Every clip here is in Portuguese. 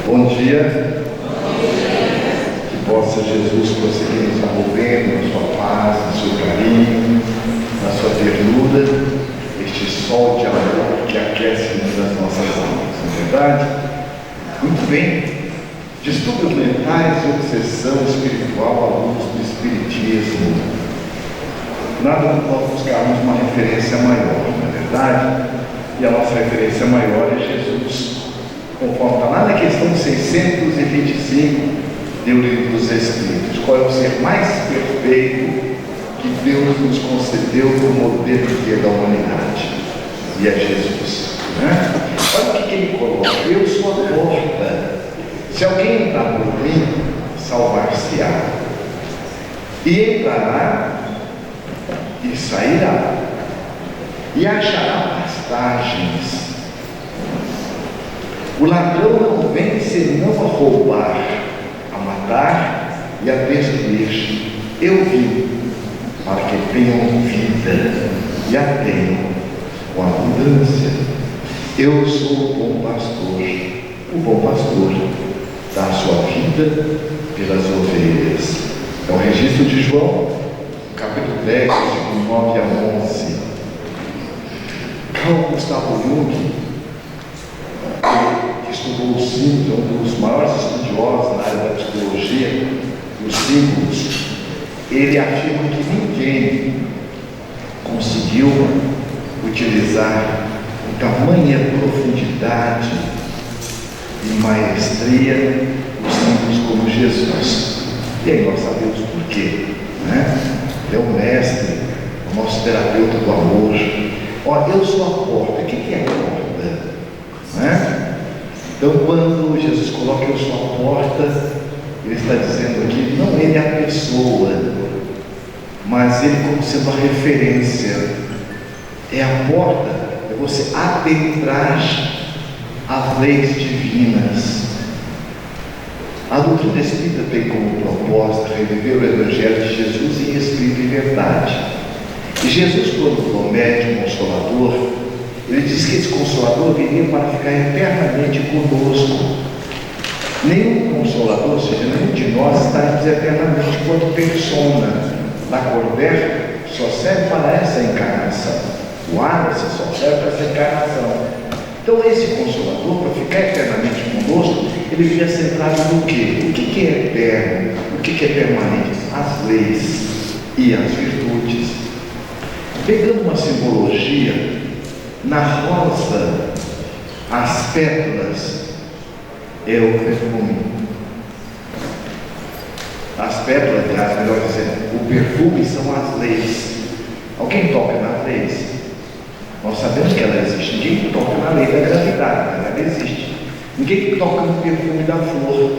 Bom dia. Que possa Jesus prosseguir nos envolvendo na sua paz, no seu carinho, na sua ternura, este sol de amor que aquece as nossas almas, não é verdade? Muito bem. Distúrbios mentais e obsessão espiritual à luz do Espiritismo. Nada de nós buscarmos uma referência maior, não é verdade? E a nossa referência maior é Jesus, conforme está lá na questão 625 do Livro dos Espíritos. Qual é o ser mais perfeito que Deus nos concedeu como modelo da humanidade? E é Jesus, né? Olha o que ele coloca: eu sou a porta. Se alguém entrar por mim, salvar-se-á, e entrará e sairá, e achará pastagens. O ladrão não vem senão a roubar, a matar e a destruir. Eu vim para que tenham vida e a tenham com abundância. Eu sou o bom pastor. O bom pastor dá a sua vida pelas ovelhas. É o registro de João, capítulo 10, versículos 9 a 11. Carl Gustav Jung, que estudou os símbolos, é um dos maiores estudiosos na área da psicologia, os símbolos, ele afirma que ninguém conseguiu utilizar com tamanha profundidade e maestria os símbolos como Jesus. E aí nós sabemos por quê, né? É o mestre, o nosso terapeuta do amor. Ó, eu sou a porta. O que é a porta? Né? Então, quando Jesus coloca eu sou a porta, ele está dizendo aqui, não ele é a pessoa, mas ele como sendo a referência. É a porta, é você adentrar as leis divinas. A doutrina espírita tem como proposta reviver o Evangelho de Jesus em espírito e verdade. E Jesus, quando promete o Consolador, ele diz que esse Consolador viria para ficar eternamente conosco. Nenhum Consolador, ou seja, nenhum de nós estaremos eternamente quanto persona. Na Corver só serve para essa encarnação. O Ápice só serve para essa encarnação. Então esse Consolador, para ficar eternamente conosco, ele viria centrado no quê? O que é eterno? O que é permanente? As leis e as virtudes. Pegando uma simbologia, na rosa, as pétalas é o perfume. As pétalas, aliás, melhor dizendo, o perfume são as leis. Alguém toca nas leis? Nós sabemos que ela existe. Ninguém toca na lei da gravidade, ela existe. Ninguém toca no perfume da flor,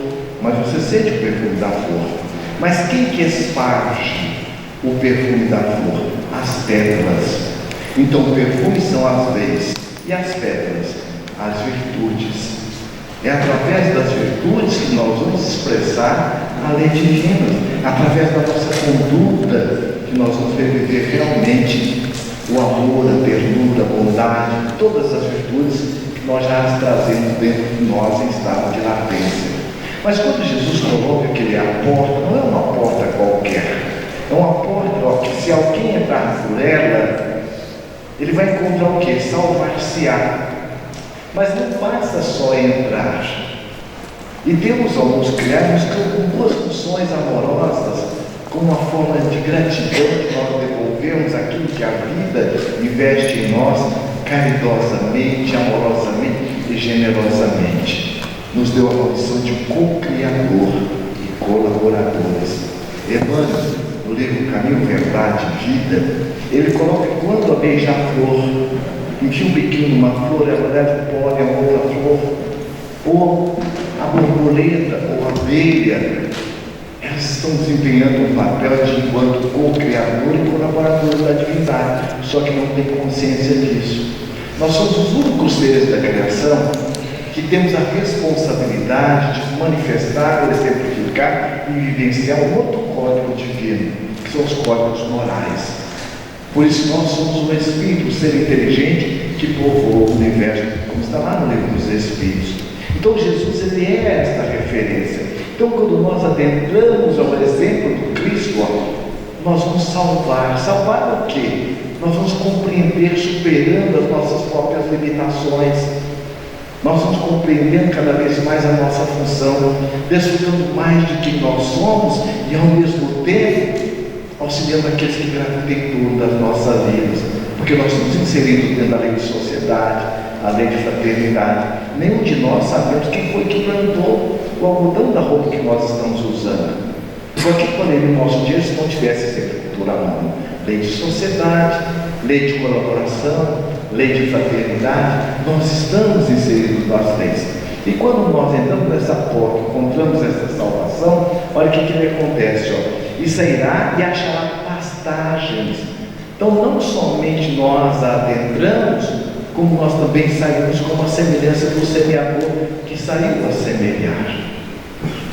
mas você sente o perfume da flor. Mas quem que esparge o perfume da flor? As pétalas. Então o perfume são as leis e as pétalas, as virtudes. É através das virtudes que nós vamos expressar a lei divina, através da nossa conduta que nós vamos viver realmente o amor, a ternura, a bondade, todas as virtudes que nós já as trazemos dentro de nós em estado de latência. Mas quando Jesus coloca que ele é a porta, não é uma porta qualquer, é uma porta que se alguém entrar por ela, ele vai encontrar o quê? Salvar-se-á. Mas não basta só entrar. E Deus, ao nos criar, nos criou com duas funções amorosas, como uma forma de gratidão que nós devolvemos aquilo que a vida investe em nós, caridosamente, amorosamente e generosamente. Nos deu a condição de co-criador e colaboradores. Emmanuel, no livro Caminho, Verdade e Vida, ele coloca que quando a beija-flor enfia um biquinho numa flor, ela leva pólen a outra flor, ou a borboleta ou a abelha, elas estão desempenhando um papel de enquanto co-criador e colaborador da divindade, só que não tem consciência disso. Nós somos os únicos seres da criação que temos a responsabilidade de manifestar, exemplificar e vivenciar um outro código divino, que são os códigos morais. Por isso nós somos um espírito, um ser inteligente que povoa o universo, como está lá no Livro dos Espíritos. Então Jesus, ele é esta referência. Então quando nós adentramos ao exemplo do Cristo, nós vamos salvar o quê? Nós vamos compreender, superando as nossas próprias limitações. Nós vamos compreendendo cada vez mais a nossa função, desfrutando mais de quem nós somos e ao mesmo tempo auxiliando aqueles que gravitam em torno das nossas vidas, porque nós estamos inseridos dentro da lei de sociedade, a lei de fraternidade. Nenhum de nós sabemos quem foi que plantou o algodão da roupa que nós estamos usando. Por que falei no nosso dia, se não tivesse essa cultura à mão? Lei de sociedade, lei de colaboração, lei de fraternidade, nós estamos inseridos nas leis. E quando nós entramos nessa porta, encontramos essa salvação, olha o que acontece, e sairá e achará pastagens. Então não somente nós a adentramos, como nós também saímos como a semelhança do semeador que saiu a semear.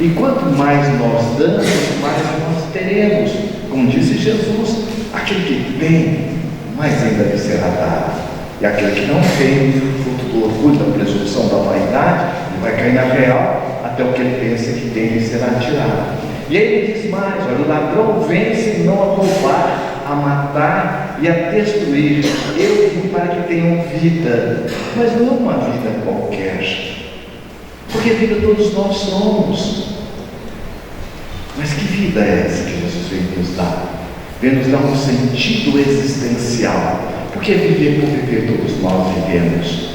E quanto mais nós damos, mais nós teremos. Como disse Jesus, aquele que tem, mais ainda lhe será dado. E aquele que não tem, fruto do orgulho, da presunção, da vaidade, ele vai cair na real, até o que ele pensa que tem lhe será tirado. E aí ele diz mais, olha, o ladrão vence não a roubar, a matar e a destruir. Eu vim para que tenham vida, mas não uma vida qualquer, porque vida todos nós somos. Mas que vida é essa que Jesus veio nos dar? Veio nos dar um sentido existencial. Porque viver por viver todos nós vivemos,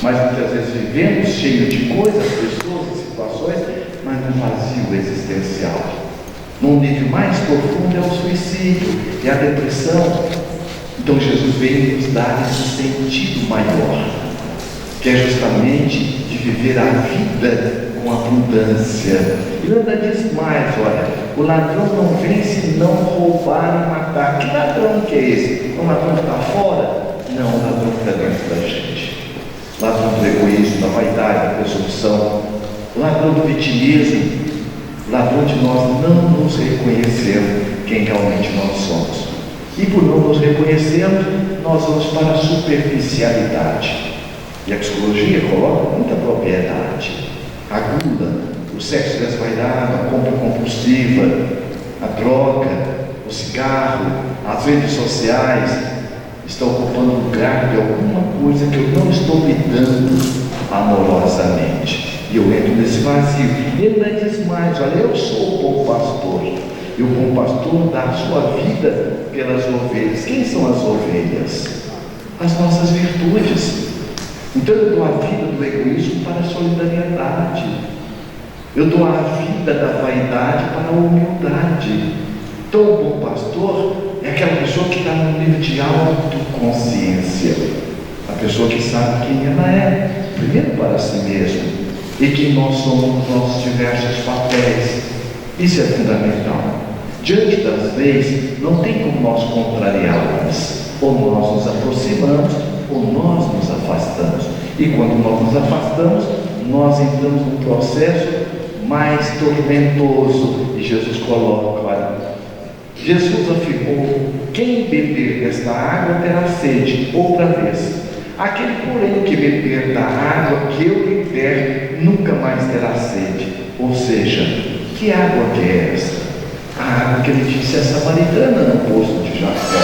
mas muitas vezes vivemos cheio de coisas, pessoas e situações, mas num vazio existencial. Num nível mais profundo é o suicídio e a depressão. Então Jesus veio nos dar esse sentido maior, que é justamente de viver a vida com abundância. E ainda diz mais, olha, o ladrão não vem se não roubar e matar. Que ladrão que é esse? Um ladrão que está fora? Não, o ladrão que está dentro da gente. Ladrão do egoísmo, da vaidade, da presunção, ladrão do vitimismo, ladrão de nós não nos reconhecermos quem realmente nós somos. E por não nos reconhecermos, nós vamos para a superficialidade. E a psicologia coloca muita propriedade. A gula, o sexo desvairado, a compra compulsiva, a droga, o cigarro, as redes sociais estão ocupando o lugar de alguma coisa que eu não estou me dando amorosamente. E eu entro nesse vazio. E ele ainda diz mais, olha, eu sou o bom pastor. E o bom pastor dá a sua vida pelas ovelhas. Quem são as ovelhas? As nossas virtudes. Então eu dou a vida do egoísmo para a solidariedade. Eu dou a vida da vaidade para a humildade. Então o bom pastor é aquela pessoa que está num nível de autoconsciência. A pessoa que sabe quem ela é, primeiro para si mesmo, e quem nós somos nos nossos diversos papéis. Isso é fundamental. Diante das leis, não tem como nós contrariá-las. Ou nós nos aproximamos, ou nós nos afastamos. E quando nós nos afastamos, nós entramos num processo mais tormentoso. E Jesus coloca, olha, Jesus afirmou: quem beber desta água terá sede outra vez. Aquele, porém, que beber da água que eu lhe der, nunca mais terá sede. Ou seja, que água que é esta? A água que ele disse a samaritana no poço de Jacó.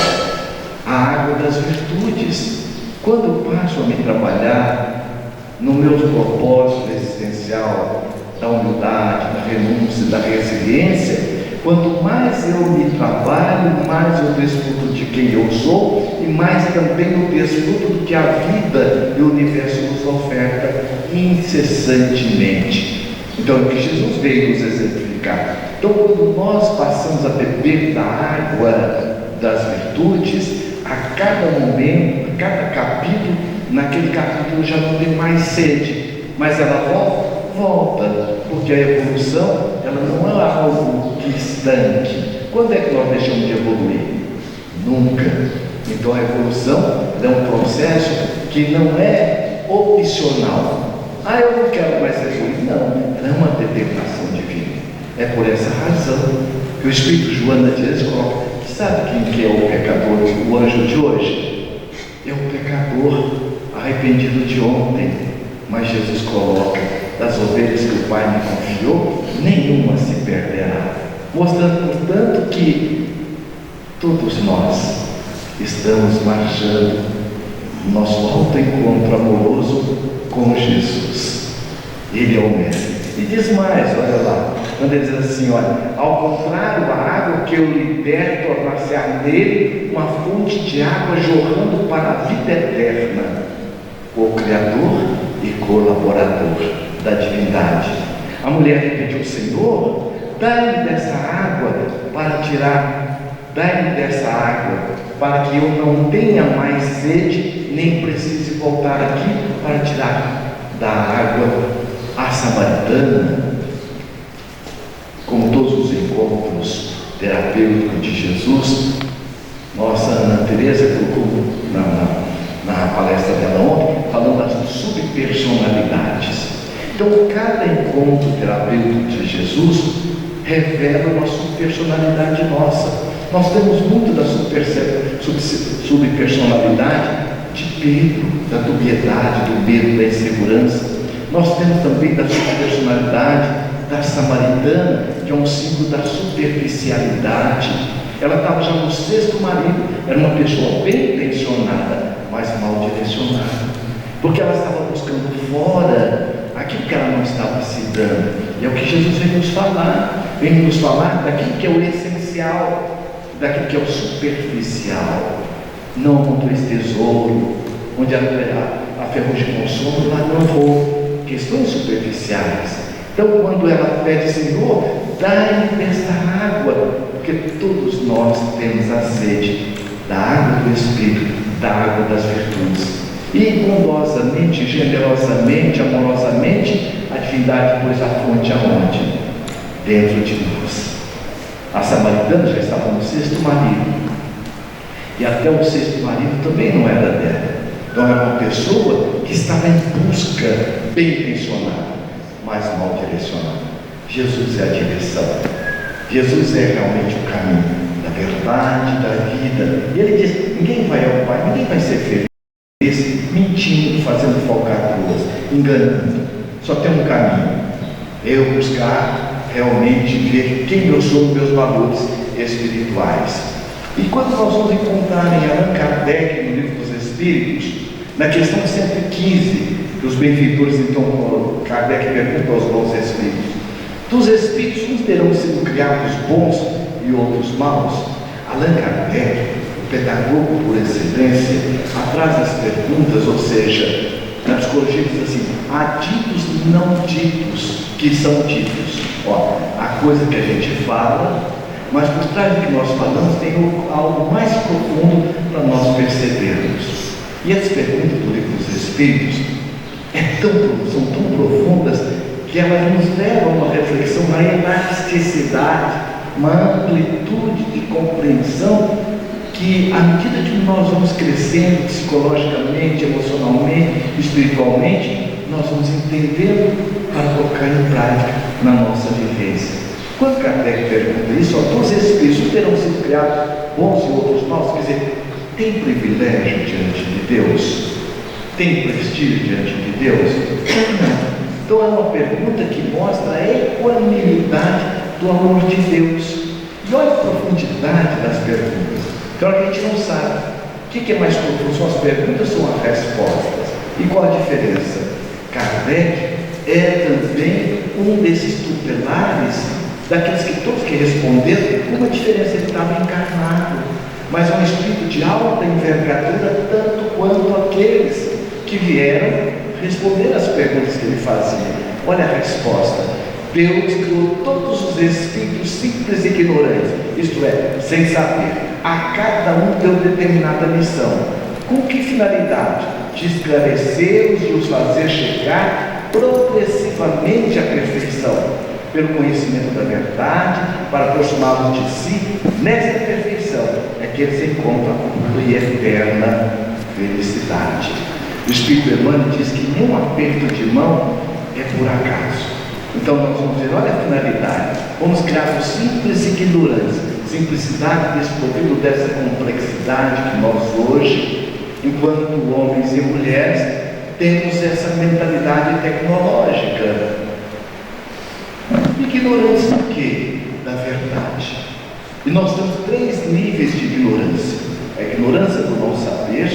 A água das virtudes. Quando eu passo a me trabalhar no meu propósito existencial, da humildade, da renúncia, da resiliência, quanto mais eu me trabalho, mais eu desfruto de quem eu sou e mais também eu desfruto do que a vida e o universo nos oferta incessantemente. Então é o que Jesus veio nos exemplificar. Então quando nós passamos a beber da água das virtudes, a cada momento, a cada capítulo, naquele capítulo já não tem mais sede, mas ela volta, porque a evolução, ela não é algo que estanque. Quando é que nós deixamos de evoluir? Nunca. Então a evolução é um processo que não é opcional. Eu não quero mais evoluir. Não, ela é uma determinação divina. É por essa razão que o Espírito Joana de Deus coloca: sabe quem que é o pecador, o anjo de hoje? É o pecador arrependido de ontem. Mas Jesus coloca: é das ovelhas que o Pai me confiou, nenhuma se perderá. Mostrando, portanto, que todos nós estamos marchando no nosso alto encontro amoroso com Jesus. Ele é o mestre. E diz mais, olha lá, quando ele diz assim, olha, ao contrário, a água que eu liber tornar-se-á nele uma fonte de água jorrando para a vida eterna. O Criador e colaborador da divindade. A mulher que pediu, Senhor, dá-me dessa água para tirar, dá-me dessa água para que eu não tenha mais sede, nem precise voltar aqui para tirar da água. A samaritana, como todos os encontros terapêuticos de Jesus, nossa Ana Teresa colocou na palestra dela ontem, falando das subpersonalidades. Então, cada encontro terapêutico de Jesus revela uma subpersonalidade nossa. Nós temos muito da subpersonalidade de Pedro, da dubiedade, do medo, da insegurança. Nós temos também da subpersonalidade da samaritana, que é um símbolo da superficialidade. Ela estava já no 6º marido, era uma pessoa bem intencionada, mas mal direcionada, porque ela estava buscando fora aquilo que ela não estava se dando. E é o que Jesus vem nos falar daquilo que é o essencial, daquilo que é o superficial. Não encontrei esse tesouro, onde a ferrugem consome, lá não vou. Questões superficiais. Então, quando ela pede, Senhor, dá-me desta água, porque todos nós temos a sede da água do Espírito, da água das virtudes. E bondosamente, generosamente, amorosamente, a divindade pôs a fonte aonde? Dentro de nós. A samaritana já estava no 6º marido, e até o 6º marido também não era dela. Então era uma pessoa que estava em busca, bem intencionada, mas mal direcionada. Jesus é a direção. Jesus é realmente o caminho da verdade, da vida. E ele diz, ninguém vai ao Pai, ninguém vai ser feliz mentindo, fazendo falcatruas, enganando. Só tem um caminho. Eu buscar realmente ver quem eu sou, meus valores espirituais. E quando nós vamos encontrar em Allan Kardec, no Livro dos Espíritos, na questão 115, dos benfeitores, então, Kardec pergunta aos bons espíritos: dos espíritos, uns terão sido criados bons e outros maus? Allan Kardec, o pedagogo por excelência, atrás das perguntas, ou seja, na psicologia diz assim: há ditos e não ditos, que são ditos. Ó, a coisa que a gente fala, mas por trás do que nós falamos tem algo mais profundo para nós percebermos. E as perguntas do Livro dos Espíritos são tão profundas que elas nos levam a uma reflexão, uma elasticidade, uma amplitude de compreensão que, à medida que nós vamos crescendo psicologicamente, emocionalmente, espiritualmente, nós vamos entendendo para colocar em prática na nossa vivência. Quando Kardec pergunta isso, os espíritos terão sido criados bons e outros maus, quer dizer, tem privilégio diante de Deus? Tem prestígio diante de Deus? Não. Então é uma pergunta que mostra a equanimidade do amor de Deus. E olha a profundidade das perguntas. Então a gente não sabe o que é mais profundo, são as perguntas ou são as respostas. E qual a diferença? Kardec é também um desses tutelares, daqueles que todos que responderam, com uma diferença, ele estava encarnado, mas é um espírito de alta envergadura, tanto quanto aqueles que vieram responder as perguntas que ele fazia. Olha a resposta: Deus criou todos os espíritos simples e ignorantes, isto é, sem saber. A cada um deu determinada missão. Com que finalidade? De esclarecê-los e os fazer chegar progressivamente à perfeição, pelo conhecimento da verdade, para aproximá-los de si. Nessa perfeição é que eles encontram a pura e eterna felicidade. O Espírito Emmanuel diz que nenhum aperto de mão é por acaso. Então nós vamos ver, olha a finalidade: vamos criar um simples ignorância, simplicidade desprovido dessa complexidade que nós hoje, enquanto homens e mulheres, temos essa mentalidade tecnológica. Ignorantes do quê? Da verdade. E nós temos 3 níveis de ignorância: a ignorância do não saber,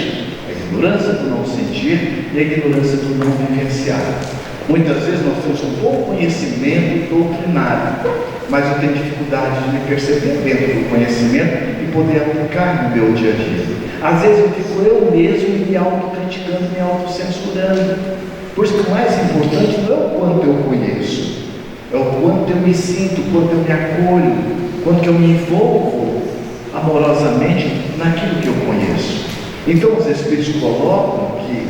a ignorância do não sentir e a ignorância do não vivenciar. Muitas vezes nós temos um bom conhecimento doutrinário, mas eu tenho dificuldade de me perceber dentro do conhecimento e poder aplicar no meu dia a dia. Às vezes eu fico eu mesmo me autocriticando, me autocensurando. Por isso que o mais importante não é o quanto eu conheço, é o quanto eu me sinto, o quanto eu me acolho, o quanto eu me envolvo amorosamente naquilo que eu conheço. Então os Espíritos colocam que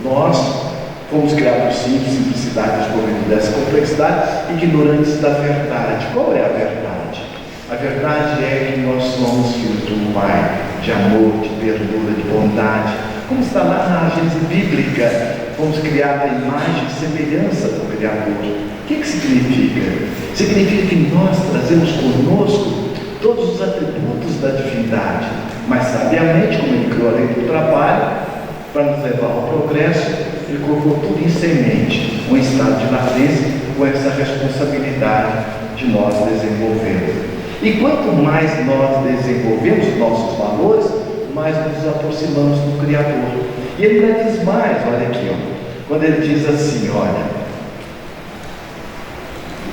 nós fomos criados sim, simplicidade, descobrindo dessa complexidade, ignorantes da verdade. Qual é a verdade? A verdade é que nós somos filhos do Pai, de amor, de ternura, de bondade. Como está lá na Gênese bíblica, fomos criados à imagem e semelhança do Criador. O que significa? Significa que nós trazemos conosco todos os atributos da divindade, mas sabiamente, como Ele criou a lei do trabalho, para nos levar ao progresso, Ele colocou tudo em semente, um estado de latência, com essa responsabilidade de nós desenvolvermos. E quanto mais nós desenvolvemos os nossos valores, mais nos aproximamos do Criador. E Ele ainda diz mais, olha aqui, quando Ele diz assim, olha,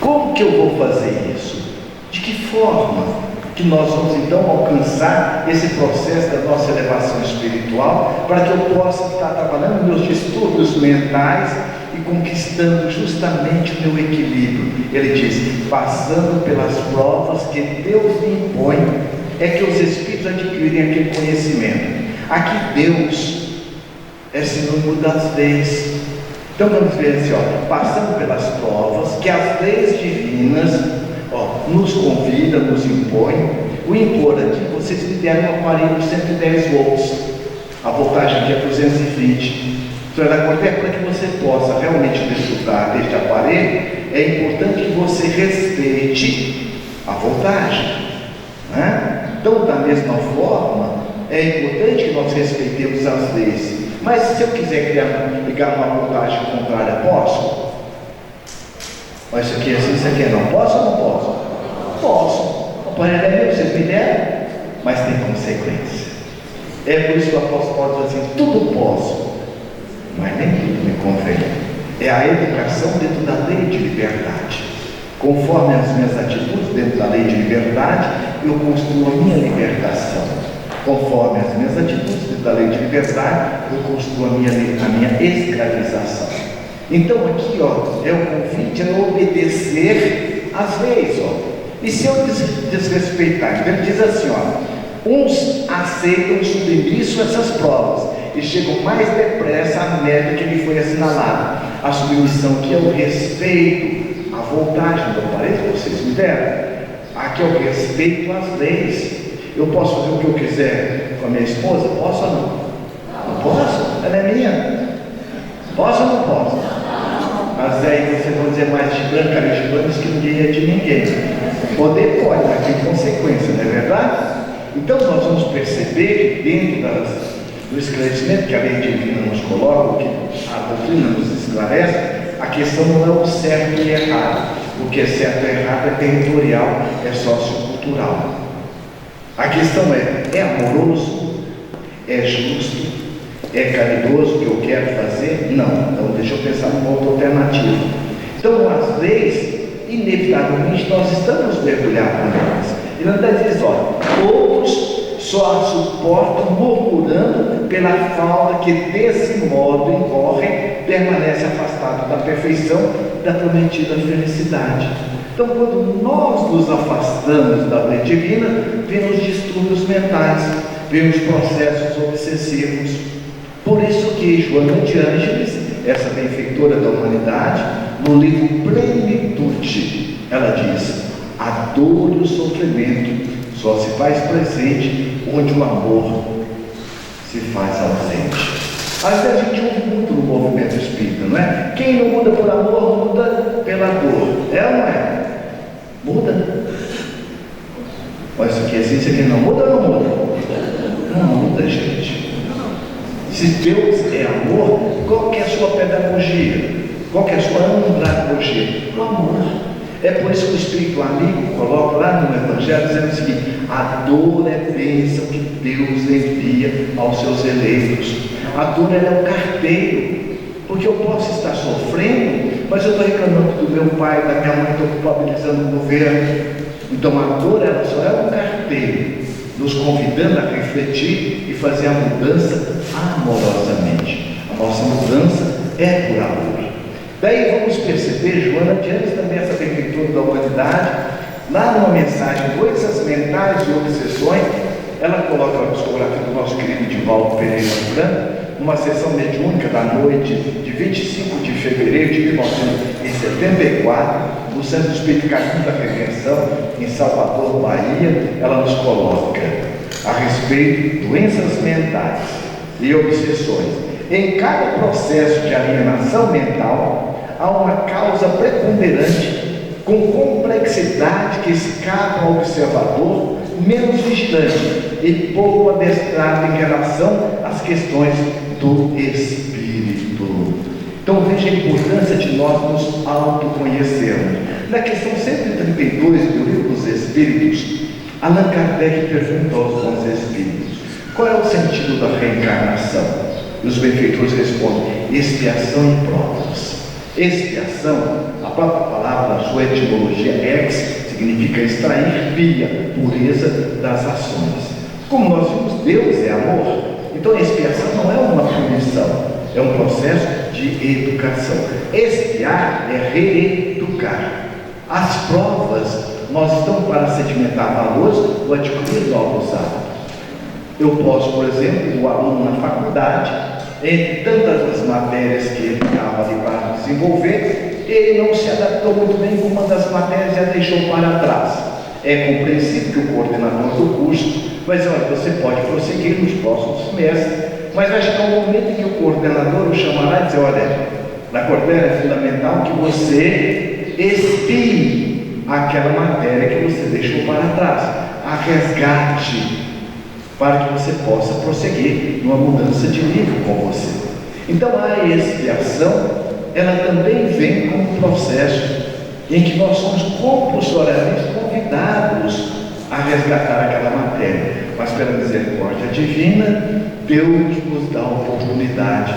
como que eu vou fazer isso? De que forma que nós vamos então alcançar esse processo da nossa elevação espiritual, para que eu possa estar trabalhando meus distúrbios mentais e conquistando justamente o meu equilíbrio? Ele diz, passando pelas provas que Deus me impõe, é que os Espíritos adquirem aquele conhecimento. Aqui Deus é sinônimo das leis. Então vamos ver assim, passando pelas provas que as leis divinas nos convida, nos impõe. O impor aqui, vocês me deram um aparelho de 110 volts, a voltagem aqui é 220. Então, para que você possa realmente desfrutar deste aparelho, é importante que você respeite a voltagem, né? Então, da mesma forma, é importante que nós respeitemos as leis. Mas se eu quiser ligar uma voltagem contrária, posso? Mas isso aqui é assim, isso aqui é não. Posso ou não posso? Posso. O aparelho é meu, vocês me deram, mas tem consequência. É por isso que o apóstolo Paulo diz assim, tudo posso, mas nem tudo me convém. É a educação dentro da lei de liberdade. Conforme as minhas atitudes dentro da lei de liberdade, eu construo a minha libertação. Conforme as minhas atitudes dentro da lei de liberdade, eu construo a minha escravização. Então aqui, é o convite a obedecer às leis, E se eu desrespeitar? Então ele diz assim, uns aceitam submisso a essas provas e chegam mais depressa à meta que lhe foi assinalada. A submissão que é o respeito à voltagem do aparelho que vocês me deram. Aqui é o respeito às leis. Eu posso fazer o que eu quiser com a minha esposa? Posso ou não? Não posso? Ela é minha. Posso ou não posso? Mas aí vocês vão dizer mais de branca de banhos que ninguém é de ninguém. Poder pode, mas tem consequência, não é verdade? Então nós vamos perceber que dentro do esclarecimento que a lei divina nos coloca, que a doutrina nos esclarece, a questão não é o certo e errado. O que é certo e errado é territorial, é sociocultural. A questão é amoroso? É justo? É caridoso o que eu quero fazer? Não. Então deixa eu pensar numa outra alternativa. Então as leis, inevitavelmente nós estamos mergulhados nelas. Ele ainda diz, outros só suportam murmurando pela falta que desse modo incorrem, permanece afastado da perfeição da prometida felicidade. Então quando nós nos afastamos da lei divina, vêm os distúrbios mentais, vêm os processos obsessivos. Por isso que Joana de Ângeles, essa benfeitora da humanidade, no livro Plenitude, ela diz, a dor e o sofrimento só se faz presente onde o amor se faz ausente. Às vezes a gente ouve muito no movimento espírita, não é? Quem não muda por amor, muda pela dor. É ou não é? Muda. Olha isso aqui assim, isso aqui não muda ou não muda? Não muda, gente. Se Deus é amor, qual que é a sua pedagogia? Qual que é a sua andragogia? O amor. É por isso que o Espírito Amigo coloca lá no Evangelho dizendo o seguinte: a dor é bênção que Deus envia aos seus eleitos. A dor é o carteiro, porque eu posso estar sofrendo, mas eu estou reclamando do meu pai, da minha mãe, estou culpabilizando o governo. Então a dor ela só é um carteiro, nos convidando a refletir e fazer a mudança amorosamente. A nossa mudança é por amor. Daí vamos perceber, Joana, diante também dessa benfeitora da humanidade, lá numa mensagem, Doenças Mentais e Obsessões, ela coloca a psicografia do nosso querido Divaldo Pereira Franco, numa sessão mediúnica da noite de 25 de fevereiro de 1974, no Centro Espírita Caminho da Redenção, em Salvador, Bahia. Ela nos coloca a respeito de doenças mentais e obsessões. Em cada processo de alienação mental, há uma causa preponderante com complexidade que escapa ao observador menos vigilante e pouco adestrado em relação às questões do espírito. Então veja a importância de nós nos autoconhecermos. Na questão 132 do Livro dos Espíritos, Allan Kardec pergunta aos bons espíritos: qual é o sentido da reencarnação? E os benfeitores respondem: expiação e provas. Expiação, a própria palavra, a sua etimologia ex, significa extrair pia, pureza das ações. Como nós vimos, Deus é amor. Então a expiação não é uma punição, é um processo de educação. Expiar é reeducar. As provas, nós estamos para sedimentar valores ou adquirir novos hábitos. Eu posso, por exemplo, o aluno na faculdade, entre tantas as matérias que ele estava ali para desenvolver, ele não se adaptou muito bem com uma das matérias e a deixou para trás. É compreensível que o coordenador do curso, mas olha, você pode prosseguir nos próximos semestres, mas vai chegar um momento em que o coordenador o chamará e dizer: olha, na coordenação é fundamental que você expie aquela matéria que você deixou para trás, a resgate, para que você possa prosseguir numa mudança de nível com você. Então a expiação, ela também vem como um processo em que nós somos compulsoriamente convidados a resgatar aquela matéria, mas pela misericórdia divina, Deus nos dá a oportunidade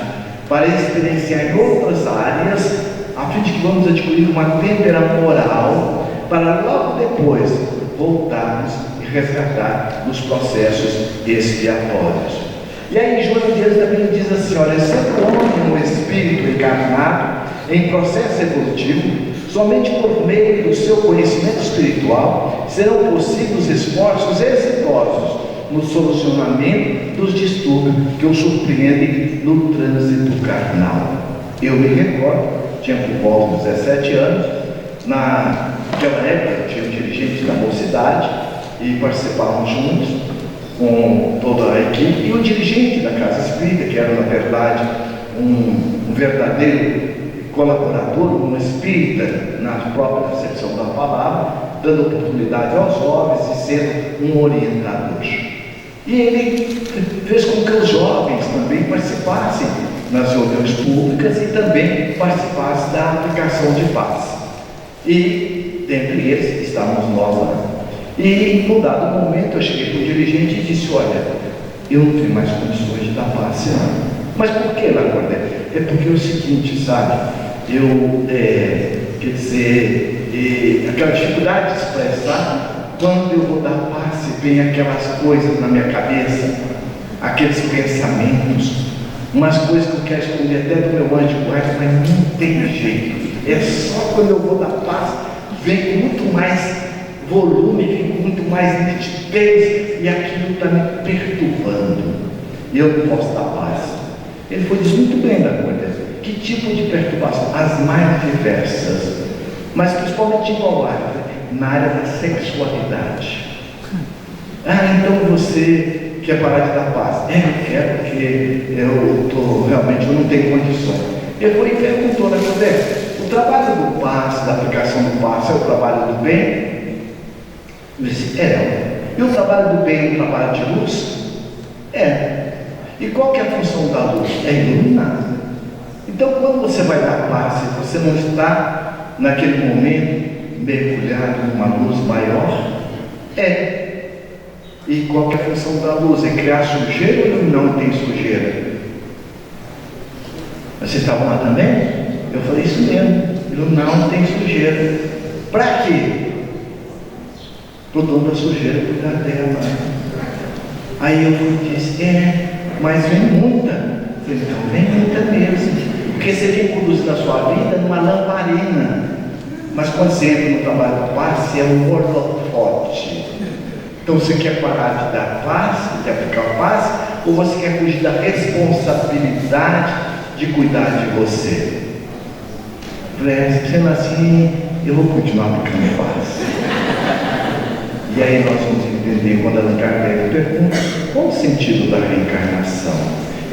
para experienciar em outras áreas, a fim de que vamos adquirir uma têmpera moral, para logo depois voltarmos resgatar nos processos expiatórios. E aí Joana Dias também diz assim: olha, sendo o homem um espírito encarnado em processo evolutivo, somente por meio do seu conhecimento espiritual serão possíveis esforços exitosos no solucionamento dos distúrbios que o surpreendem no trânsito carnal. Eu me recordo, tinha por volta de 17 anos, naquela época tinha um dirigente da mocidade e participávamos juntos com toda a equipe, e o dirigente da Casa Espírita, que era na verdade um verdadeiro colaborador, um espírita na própria acepção da palavra, dando oportunidade aos jovens e sendo um orientador. E ele fez com que os jovens também participassem nas reuniões públicas e também participassem da aplicação de paz. E dentre eles estávamos nós lá. E num dado momento eu cheguei para o dirigente e disse: olha, eu não tenho mais condições de dar passe não. Mas por que, Lacorda? É porque é o seguinte, sabe, quer dizer, aquela dificuldade de expressar, quando eu vou dar passe, vem aquelas coisas na minha cabeça, aqueles pensamentos, umas coisas que eu quero esconder até do meu anjo guarda, mas não tem jeito. É só quando eu vou dar passe, vem com muito mais volume, vem com muito mais nitidez, e aquilo está me perturbando, e eu não posso dar passe. Ele foi diz muito bem da coisa. Que tipo de perturbação? As mais diversas, mas principalmente na área da sexualidade. Ah, então você quer parar de dar paz? Eu quero, porque eu não tenho condições. Ele foi e perguntou na conversa: o trabalho do passe, da aplicação do passe, é o trabalho do bem? Eu disse: é. E o trabalho do bem é um trabalho de luz? É. E qual que é a função da luz? É iluminar. Então, quando você vai dar passe, você não está naquele momento mergulhado numa luz maior? E qual que é a função da luz? É criar sujeira ou não tem sujeira? Vocês estavam lá também? Eu falei isso mesmo. Não tem sujeira. Para quê? Para o dono da sujeira cuidar dela. Aí eu disse, mas vem muita. Eu falei, então vem muita mesmo. Porque você vem conduzindo a sua vida numa lamparina. Mas quando você entra no trabalho do passe, é um holofote. Então você quer parar de dar passe, de aplicar o passe, ou você quer fugir da responsabilidade de cuidar de você? Sendo assim, eu vou continuar aplicando passe. E aí nós vamos entender quando Allan Kardec pergunta qual o sentido da reencarnação?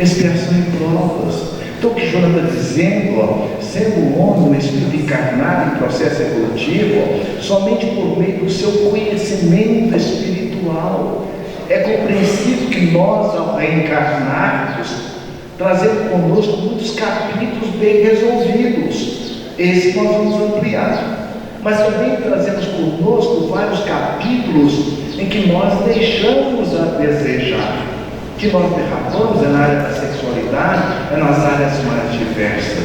Expiação e provas. Então o que Joana está dizendo, sendo o homem, o espírito encarnado em processo evolutivo, somente por meio do seu conhecimento espiritual, é compreensível que nós, ao reencarnarmos, trazemos conosco muitos capítulos bem resolvidos. Esse nós vamos ampliar. Mas também trazemos conosco vários capítulos em que nós deixamos a desejar. Que nós derrapamos na área da sexualidade, nas áreas mais diversas.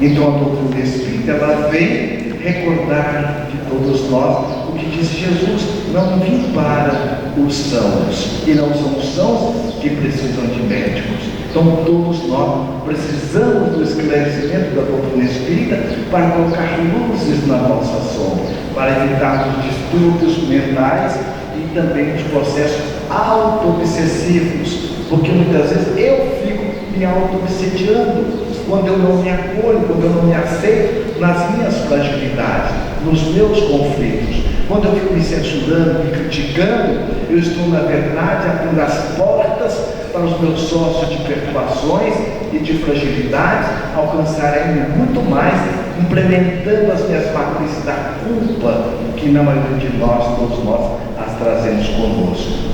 Então a doutrina espírita, ela vem recordar de todos nós o que disse Jesus: não vim para os sãos, e não são os sãos que precisam de médicos. Então todos nós precisamos do esclarecimento da doutrina espírita para colocar luzes na nossa sombra, para evitar os distúrbios mentais e também os processos auto-obsessivos, porque muitas vezes eu fico me auto-obsediando quando eu não me acolho, quando eu não me aceito nas minhas fragilidades, nos meus conflitos. Quando eu fico me censurando, me criticando, eu estou na verdade abrindo as portas para os meus sócios de perturbações e de fragilidades alcançarem ainda muito mais, implementando as minhas matrizes da culpa, que na maioria de nós, todos nós, as trazemos conosco.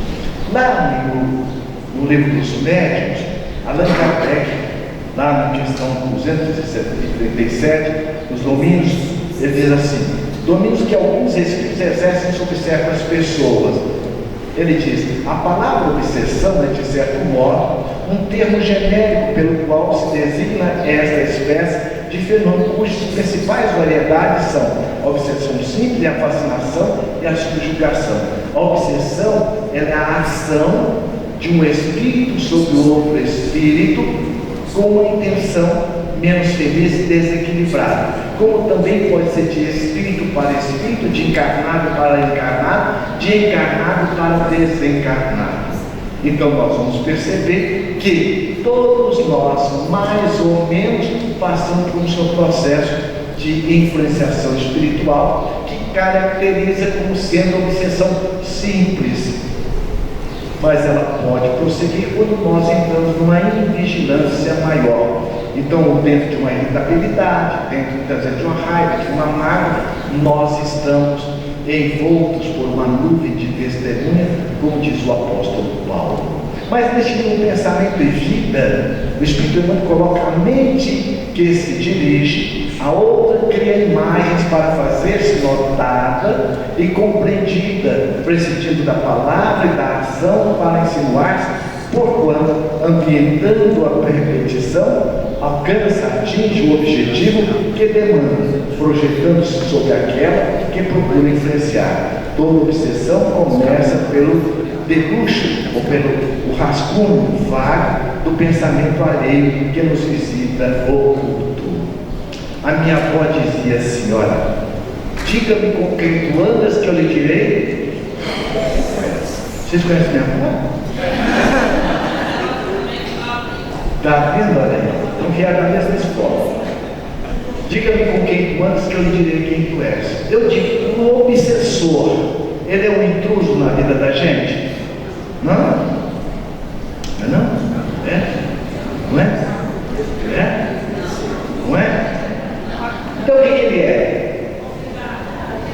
Lá no livro dos médiuns, Allan Kardec, lá na questão 237, nos domínios, ele diz assim: domínios que alguns espíritos exercem sobre certas pessoas. Ele diz: a palavra obsessão é, de certo modo, um termo genérico pelo qual se designa esta espécie de fenômeno cujas principais variedades são a obsessão simples, a fascinação e a subjugação. A obsessão é a ação de um espírito sobre o outro espírito com uma intenção menos feliz e desequilibrada, como também pode ser de espírito para espírito, de encarnado para encarnado, de encarnado para desencarnado. Então nós vamos perceber que todos nós, mais ou menos, passamos por um seu processo de influenciação espiritual, que caracteriza como sendo uma obsessão simples, mas ela pode prosseguir quando nós entramos numa invigilância maior. Então, dentro de uma irritabilidade, dentro muitas vezes de uma raiva, de uma mágoa, nós estamos envoltos por uma nuvem de testemunha, como diz o apóstolo Paulo. Mas neste pensamento e vida, o Espírito Emmanuel coloca a mente que se dirige, a outra cria imagens para fazer-se notada e compreendida, prescindindo da palavra e da ação para insinuar-se, porquanto, ambientando a repetição, alcança, atinge o objetivo que demanda, projetando-se sobre aquela que procura influenciar. Toda obsessão começa pelo debuxo, ou pelo rascunho vago do pensamento alheio que nos visita oculto. A minha avó dizia assim: olha, diga-me com quem tu andas que eu lhe direi. Vocês conhecem minha avó? Está vendo, olha aí? Então vieram da mesma escola. Diga-me com quem tu andas que eu lhe direi quem tu és. Eu digo, o obsessor, ele é um intruso na vida da gente? Não? Não? É? Não é? É? Não é? Então o que ele é?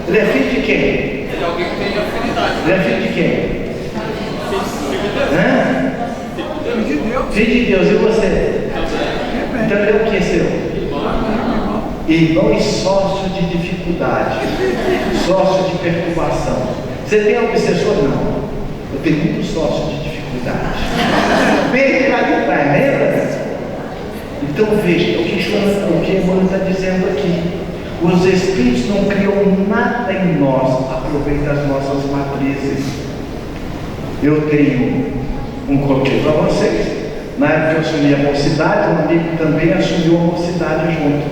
Ele é filho de quem? Ele é alguém que tem afinidade. Ele é filho de quem? Filho de Deus. Hã? Filho de Filho de Deus, e você? Então ele é o que, seu? Irmão e sócio de dificuldade, sócio de perturbação. Você tem obsessor? Não. Eu tenho muito sócio de dificuldade. Vem lá de trás, lembra? Então veja, o que Emmanuel está dizendo aqui. Os Espíritos não criam nada em nós, aproveita as nossas matrizes. Eu tenho coloquei para vocês, na época que eu assumi a mocidade, um amigo também assumiu a mocidade junto,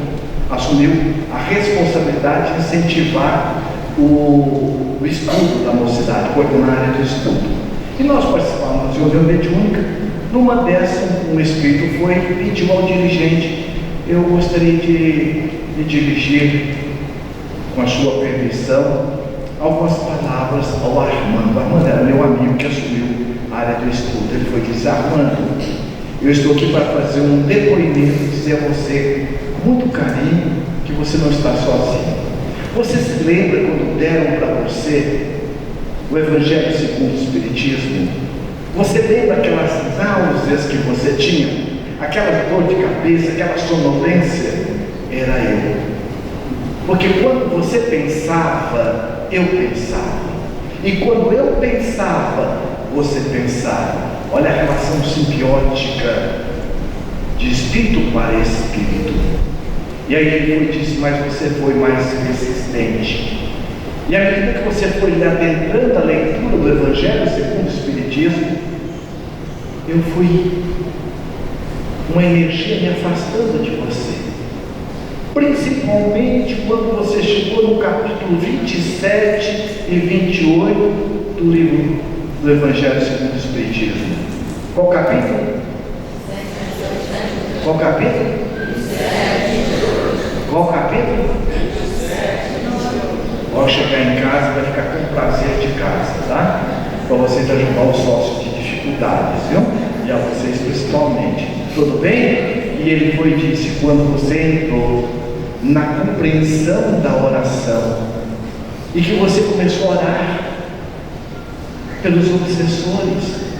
assumiu a responsabilidade de incentivar o estudo da mocidade, coordenar a área do estudo. E nós participamos de uma reunião mediúnica. Numa dessas, um espírito foi e pediu ao dirigente: eu gostaria de dirigir, com a sua permissão, algumas palavras ao Armando. Armando era meu amigo que assumiu a área do estudo. Ele foi dizer: Armando, eu estou aqui para fazer um depoimento, dizer a você, com muito carinho, que você não está sozinho. Você se lembra quando deram para você o Evangelho segundo o Espiritismo? Você lembra aquelas náuseas que você tinha? Aquela dor de cabeça, aquela sonolência? Era eu. Porque quando você pensava, eu pensava. E quando eu pensava, você pensava. Olha a relação simbiótica de espírito para espírito. E aí ele disse: mas você foi mais persistente. E à medida que você foi adentrando a leitura do Evangelho segundo o Espiritismo, eu fui uma energia me afastando de você. Principalmente quando você chegou no capítulo 27 e 28 do livro do Evangelho segundo o Espiritismo. Qual capítulo? Qual capítulo? Qual capítulo? Ao chegar em casa, vai ficar com prazer de casa, tá? Para vocês ajudar os sócios de dificuldades, viu? E a vocês principalmente. Tudo bem? E ele foi e disse: quando você entrou na compreensão da oração e que você começou a orar pelos obsessores,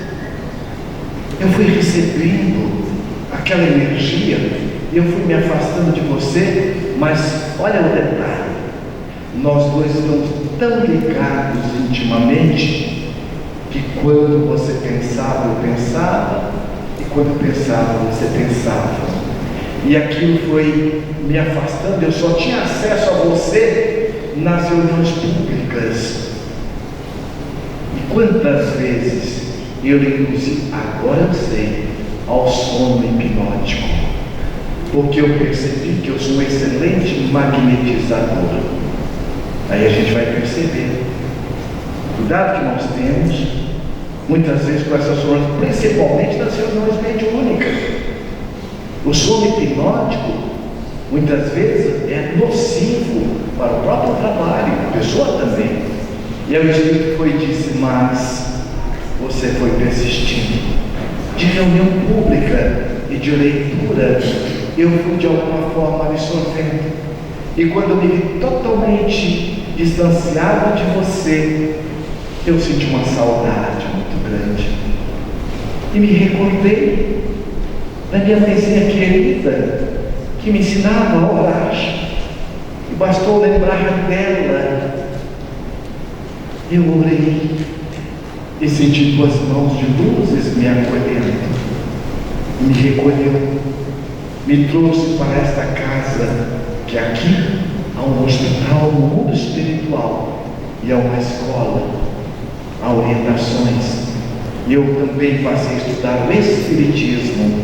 eu fui recebendo aquela energia e eu fui me afastando de você. Mas olha o detalhe: nós dois estamos tão ligados intimamente que quando você pensava, eu pensava, e quando eu pensava, você pensava. E aquilo foi me afastando. Eu só tinha acesso a você nas reuniões públicas. E quantas vezes eu lhe induzi, agora eu sei, ao sono hipnótico, porque eu percebi que eu sou um excelente magnetizador. Aí a gente vai perceber cuidado que nós temos muitas vezes com essas reuniões, principalmente nas reuniões mediúnicas. O sono hipnótico muitas vezes é nocivo para o próprio trabalho, a pessoa também. E aí o Espírito foi e disse: mas você foi persistindo. De reunião pública e de leitura, eu fui de alguma forma absorvendo. E quando eu me vi totalmente distanciado de você, eu senti uma saudade muito grande. E me recordei da minha mãezinha querida, que me ensinava a orar. E bastou lembrar dela. Eu orei e senti tuas mãos de luzes me acolhendo. Me recolheu, me trouxe para esta casa, que aqui há um hospital no mundo espiritual e há uma escola, há orientações. E eu também passei a estudar o Espiritismo.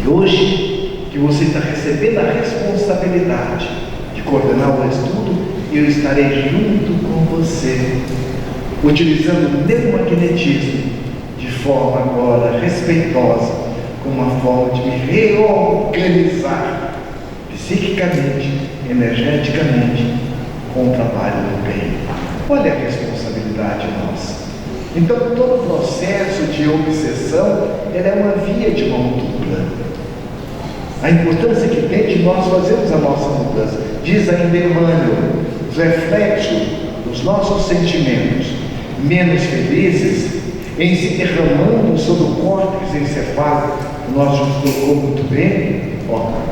E hoje que você está recebendo a responsabilidade de coordenar o estudo, eu estarei junto com você, utilizando o neuromagnetismo de forma agora respeitosa, como uma forma de me reorganizar psiquicamente, energeticamente, com o trabalho do bem. Olha a responsabilidade nossa. Então, todo o processo de obsessão, ele é uma via de mão dupla. A importância que tem de nós fazermos a nossa mudança. Diz ainda Emmanuel: os reflexos dos nossos sentimentos menos felizes em se derramando sobre o córtex encefálico, o nosso colocou muito bem,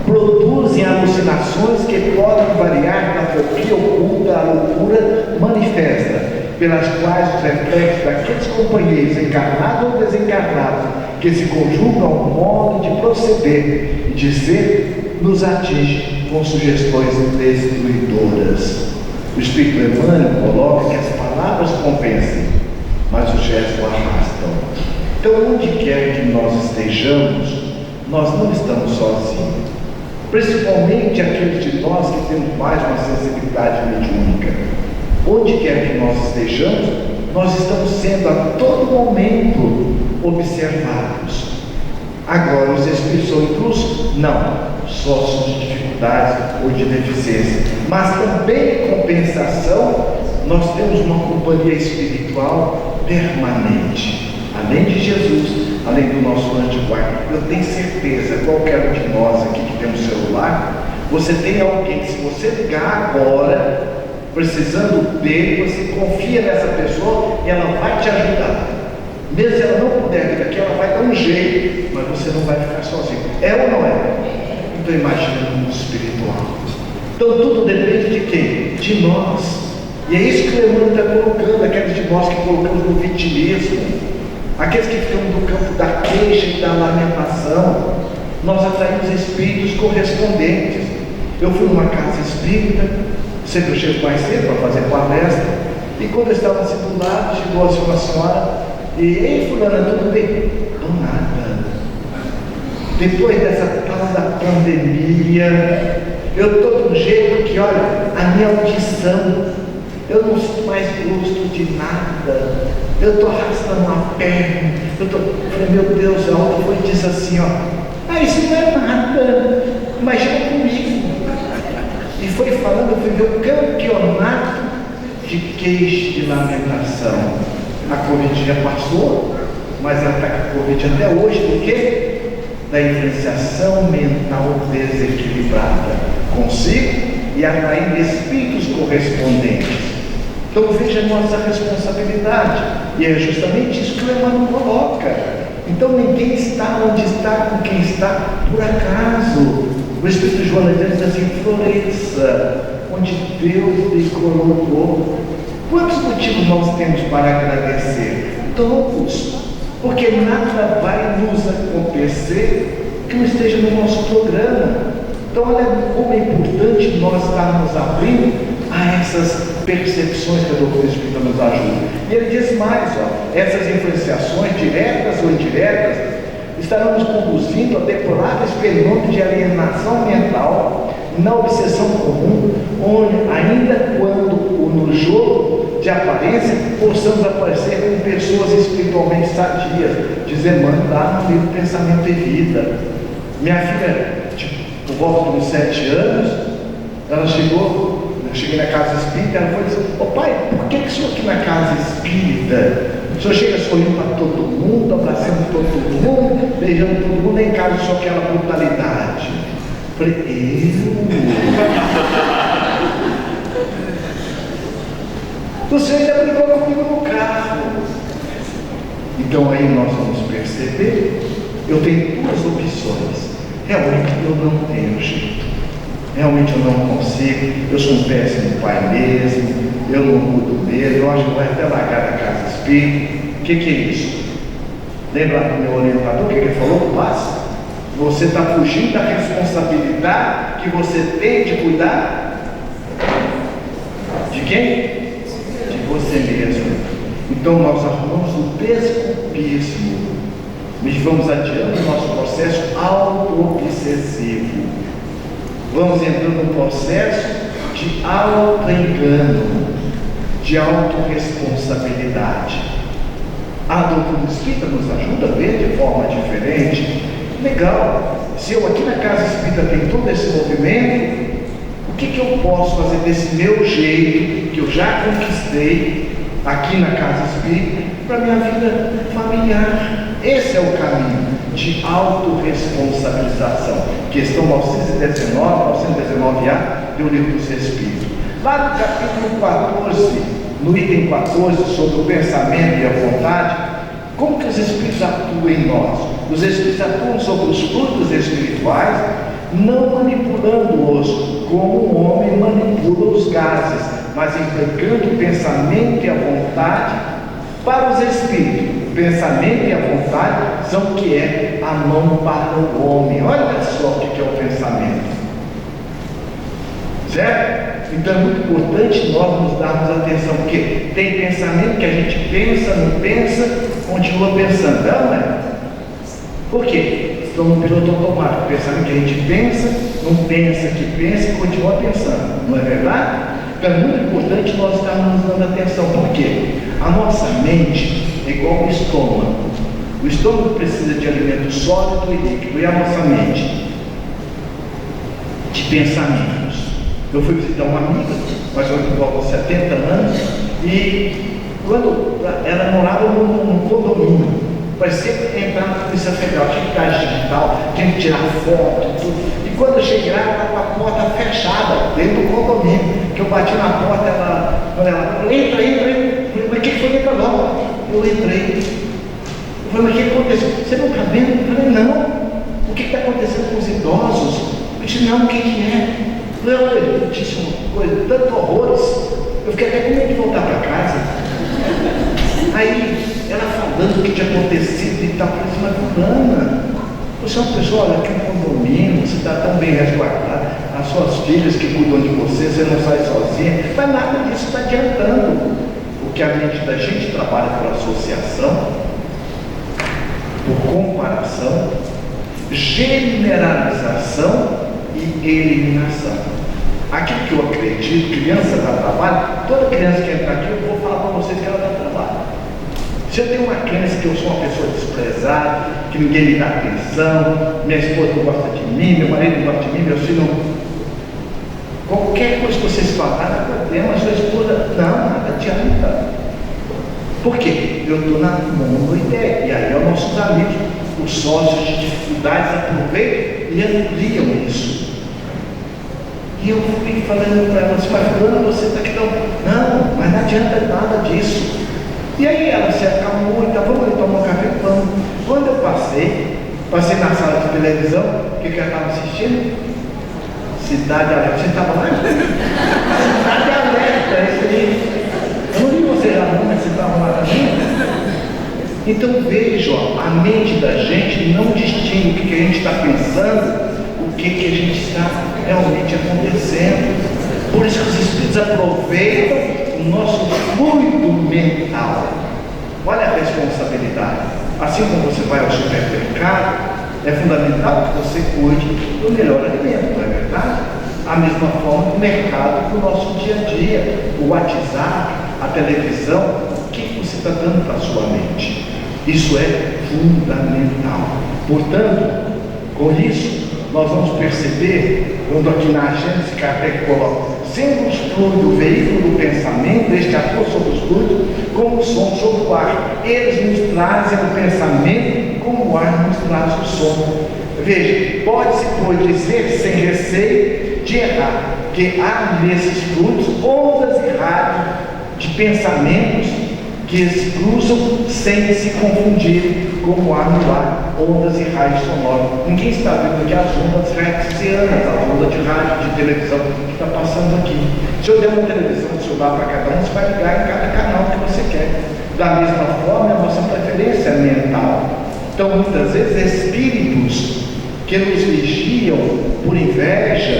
produzem alucinações que podem variar da fobia oculta à loucura manifesta, pelas quais os reflexos daqueles companheiros encarnados ou desencarnados que se conjugam ao modo de proceder e de ser, nos atinge com sugestões destruidoras. O Espírito Emmanuel coloca que as palavras convencem, mas os gestos arrastam. Então, onde quer que nós estejamos, nós não estamos sozinhos. Principalmente aqueles de nós que temos mais uma sensibilidade mediúnica. Onde quer que nós estejamos, nós estamos sendo a todo momento observados. Agora, os espíritos são intrusos? Não. Só são de dificuldades ou de deficiência. Mas também, em compensação, nós temos uma companhia espiritual permanente. Além de Jesus, além do nosso anjo guarda, eu tenho certeza, qualquer um de nós aqui que tem um celular, você tem alguém que, se você ligar agora, precisando dele, você confia nessa pessoa e ela vai te ajudar. Mesmo se ela não puder vir aqui, ela vai dar um jeito, mas você não vai ficar sozinho. É ou não é? Então imagina no mundo espiritual. Então tudo depende de quem? De nós. E é isso que o Emmanuel está colocando, aqueles de nós que colocamos no vitimismo, aqueles que ficam no campo da queixa e da lamentação. Nós atraímos espíritos correspondentes. Eu fui numa casa espírita, sempre eu chego mais cedo para fazer palestra, e quando eu estava assim do lado, chegou assim uma senhora, e ei, fulana, tudo bem? Não, nada. Depois dessa tal da pandemia, eu estou de um jeito que, olha, a minha audição, eu não sinto mais gosto de nada, eu estou arrastando uma perna, eu falei, meu Deus, a outra foi e disse assim, isso não é nada, imagina comigo. E foi falando, eu fui ver o campeonato de queixa, de lamentação. A Covid já passou, mas ela está com a Covid até hoje, do quê? Da influenciação mental desequilibrada consigo e atraindo espíritos correspondentes. Então veja a nossa responsabilidade, e é justamente isso que o Emmanuel coloca. Então ninguém está onde está com quem está por acaso. O Espírito Joana diz assim, floresça onde Deus lhe colocou. Quantos motivos nós temos para agradecer? Todos, porque nada vai nos acontecer que não esteja no nosso programa. Então olha como é importante nós estarmos abrindo a essas percepções que a doutrina espírita nos ajuda. E ele diz mais, essas influenciações diretas ou indiretas estarão nos conduzindo a deploráveis fenômenos de alienação mental na obsessão comum, onde ainda quando no jogo de aparência possamos aparecer como pessoas espiritualmente sadias, diz Emmanuel lá no livro Pensamento e Vida. Minha filha, por volta de uns 7 anos, ela chegou. Eu cheguei na casa espírita, ela foi dizer, pai, por que o senhor aqui na casa espírita? O senhor chega sorrindo para todo mundo, abraçando todo mundo, beijando todo mundo, em casa só aquela brutalidade. Eu falei, o senhor ainda brigou comigo no carro. Então aí nós vamos perceber, eu tenho 2 opções. Realmente eu não tenho jeito. Realmente eu não consigo, eu sou um péssimo pai mesmo, eu não mudo mesmo, eu acho que vai até largar a casa espírita. O que é isso? Lembra do meu orientador, o que ele falou? Paz. Você está fugindo da responsabilidade que você tem de cuidar de quem? De você mesmo. Então nós arrumamos o desculpismo e vamos adiante o nosso processo auto-obsessivo. Vamos entrando num processo de auto-engano, de autorresponsabilidade. A doutrina espírita nos ajuda a ver de forma diferente. Legal, se eu aqui na casa espírita tenho todo esse movimento, o que eu posso fazer desse meu jeito, que eu já conquistei aqui na casa espírita, para a minha vida familiar? Esse é o caminho de autorresponsabilização. Questão 919A do Livro dos Espíritos. Lá no capítulo 14, no item 14, sobre o pensamento e a vontade, Como que os Espíritos atuam em nós? Os Espíritos atuam sobre os frutos espirituais, não manipulando-os como o homem manipula os gases, mas empregando o pensamento e a vontade para os Espíritos. O pensamento e a vontade são o que é a mão para o homem. Olha só o que é o pensamento. Certo? Então é muito importante nós nos darmos atenção, porque tem pensamento que a gente pensa, não pensa, continua pensando, não é? Por quê? Estão no piloto automático, pensamento que a gente pensa, não pensa, que pensa e continua pensando, não é verdade? Então é muito importante nós estarmos nos dando atenção, porque a nossa mente é igual ao estômago. O estômago precisa de alimento sólido e líquido, e a nossa mente de pensamentos. Eu fui visitar uma amiga, mais ou menos por 70 anos, e quando ela morava num condomínio, parecia entrar na Polícia Federal, tinha que ficar digital, tinha que tirar foto e tudo. E quando eu cheguei lá, ela estava com a porta fechada, dentro do condomínio, que eu bati na porta, ela falou, entra. Eu falei, mas o que foi? Entra logo. Eu entrei. Eu falei, mas o que aconteceu? Você não está vendo? Eu falei, não. O que está acontecendo com os idosos? Eu disse, não, o que é? Eu disse uma coisa, tanto horrores, eu fiquei até com medo de voltar para casa. Aí, ela falando o que tinha acontecido e tal, eu falei, mas fulana, você é uma pessoa, olha, aqui é um condomínio, você está tão bem resguardado, as suas filhas que cuidam de você, você não sai sozinha, mas nada disso está adiantando. Porque a mente da gente trabalha por associação, por comparação, generalização e eliminação. Aquilo que eu acredito, criança dá trabalho, toda criança que entra aqui, eu vou falar para vocês que ela dá trabalho. Se eu tenho uma crença que eu sou uma pessoa desprezada, que ninguém me dá atenção, minha esposa não gosta de mim, meu marido não gosta de mim, meu filho não... Qualquer coisa que vocês falarem, não problema, a sua esposa, não, nada adianta. Por quê? Eu estou na mão ideia, e aí os nossos amigos, os sócios de dificuldades aproveitam e ampliam isso. E eu fui falando para ela assim, mas fulana, você está aqui, não, mas não adianta nada disso. E aí ela se acalmou e tal, vamos ali tomar um café, vamos. Quando eu passei na sala de televisão, o que ela estava assistindo? Cidade Alerta. Você estava lá? Cidade Alerta, é isso aí. Eu não vi você lá não, mas você estava lá também. Então veja, a mente da gente não distingue o que a gente está pensando, o que a gente está realmente acontecendo. Por isso que os Espíritos aproveitam o nosso fluido mental. Olha a responsabilidade. Assim como você vai ao supermercado, é fundamental que você cuide do melhor alimento, não é verdade? A mesma forma, o mercado para o nosso dia a dia, o WhatsApp, a televisão, o que você está dando para a sua mente? Isso é fundamental. Portanto, com isso, nós vamos perceber, quando aqui na Gênesis Kardec coloca, sendo os fluidos o veículo do pensamento, este atua sobre os fluidos, como o som sobre o ar. Eles nos trazem o pensamento, como o ar nos traz o som. Veja, pode-se dizer sem receio de errar, que há nesses fluidos ondas e raios de pensamentos que se cruzam sem se confundir, como há no ar, ondas e raios sonoros. Ninguém está vendo aqui as ondas hertzianas, a onda de rádio, de televisão que está passando aqui. Se eu der uma televisão celular para cada um, você vai ligar em cada canal que você quer. Da mesma forma, a nossa preferência é mental. Então, muitas vezes, espíritos que nos vigiam por inveja,